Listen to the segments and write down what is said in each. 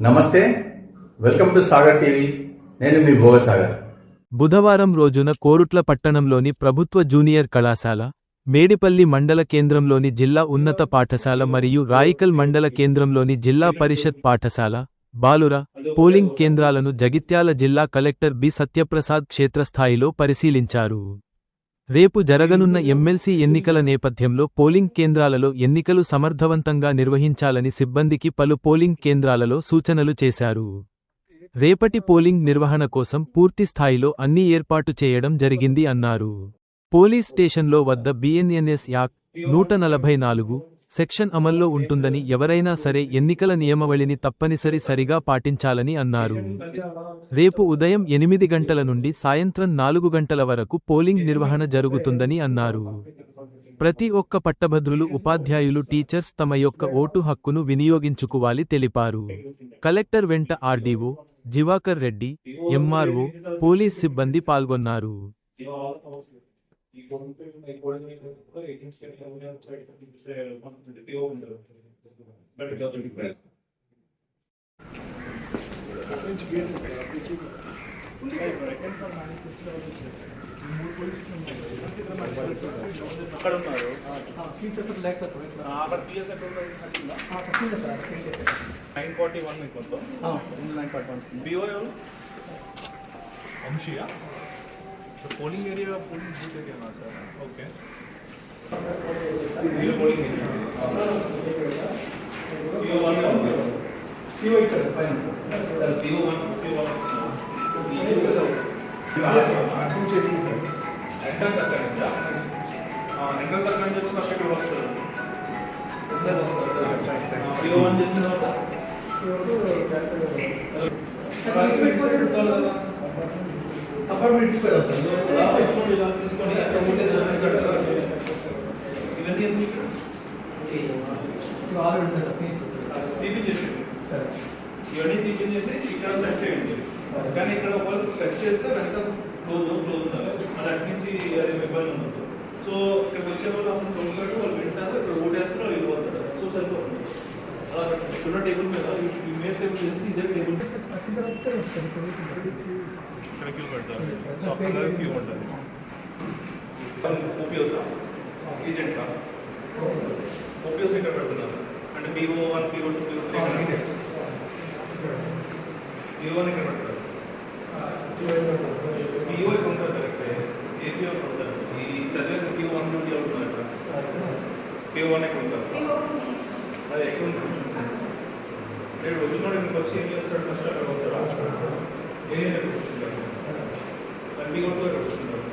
నమస్తే, welcome to Sagar TV. నేను మీ భోగసాగర్. బుధవారం రోజున కోరుట్ల పట్టణంలోని ప్రభుత్వ జూనియర్ కళాశాల, మేడిపల్లి మండల కేంద్రంలోని జిల్లా ఉన్నత పాఠశాల మరియు రాయికల్ మండల కేంద్రంలోని జిల్లా పరిషత్ పాఠశాల, బాలుర పోలింగ్ కేంద్రాలను జగిత్యాల జిల్లా కలెక్టర్ బి సత్యప్రసాద్ క్షేత్రస్థాయిలో పరిశీలించారు. రేపు జరగనున్న ఎమ్మెల్సీ ఎన్నికల నేపథ్యంలో పోలింగ్ కేంద్రాలలో ఎన్నికలు సమర్థవంతంగా నిర్వహించాలని సిబ్బందికి పలు పోలింగ్ కేంద్రాలలో సూచనలు చేశారు. రేపటి పోలింగ్ నిర్వహణ కోసం పూర్తి స్థాయిలో అన్ని ఏర్పాటు చేయడం జరిగింది అన్నారు. పోలీస్ స్టేషన్లో వద్ద బిఎన్ఎన్ఎస్ యాక్ట్ 144 సెక్షన్ అమల్లో ఉంటుందని, ఎవరైనా సరే ఎన్నికల నియమావళిని తప్పనిసరిగా పాటించాలని అన్నారు. రేపు ఉదయం 8 గంటల నుండి సాయంత్రం 4 గంటల వరకు పోలింగ్ నిర్వహణ జరుగుతుందని అన్నారు. ప్రతి ఒక్క పట్టభద్రులు, ఉపాధ్యాయులు, టీచర్స్ తమ యొక్క ఓటు హక్కును వినియోగించుకోవాలి తెలిపారు. కలెక్టర్ వెంట RDO Jivakar Reddy, MRO, police సిబ్బంది పాల్గొన్నారు. అక్కడ ఉన్నారు అక్కడ పిఎస్ 941 మీకు మొత్తం 941 బిఓ ఎవరు వంశీయా polling area polling booth area sir. Okay BO polling area BO 1 BO ఇక్కడ ఫైన్ బిఓ 1 బిఓ 1 ఎంట్రన్స్ అక్కడ నుంచి వచ్చిన అక్కడ వస్తారు. బిఓ 1 చేసిన అపార్ట్మెంట్ తీసుకొని ఇవన్నీ ఇవన్నీ టీచింగ్ చేసి ఇక్కడ సెట్ చేయండి. కానీ ఇక్కడ వాళ్ళు సెట్ చేస్తే వెనక క్లోజ్ ఉండాలి. అది అటు నుంచి అది ఇబ్బంది ఉండదు. సో ఇక్కడికి వచ్చే వాళ్ళు అసలు టోల్గట్టు వాళ్ళు వింటారు, ఇక్కడ ఓటేస్తారు, వాళ్ళు వెళ్ళిపోతారు. సో సరిపోతుంది. అలా ఇక్కడ టేబుల్ మీద ఇమేజ్ టేబుల్ చేసి ఇదే టేబుల్ ఇక్కడ పెడతారు. సో అక్కడ క్యూ ఉంటుంది. ఓపీఓస్ ఏజెంట్ ఓపీఓస్ ఇక్కడ పెడుతున్నారు. అంటే పిఓ 1 పిఓ 2 పిఓ 3 పిఓ 1 ఇక్కడ పెడతారు. పిఓ ఇక్కడ ఉంటారు కరెక్ట్. ఏపీఓ ఉంటారు. ఈ చదివే పిఓ 1 నుండి అవుతున్నారు ఇక్కడ. పిఓ 1 ఇక్కడ ఉంటారు. అది ఎక్కడ ఉంటుంది రేపు వచ్చినోడు ఇక్కడికి వచ్చి ఏం చేస్తాడు? ఫస్ట్ అక్కడ వస్తాడు. ఏరియా కూర్చుంటారు. అన్ని కూడా కూర్చుంటారు.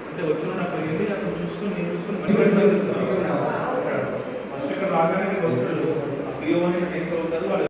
అంటే వచ్చినోడు అక్కడ వెళ్ళి అక్కడ చూసుకొని నేను చూసుకొని ఫస్ట్ ఇక్కడ రాగానే వస్తాడు. పిఓ 1 ఇక్కడ ఏం చదువుతారు వాళ్ళు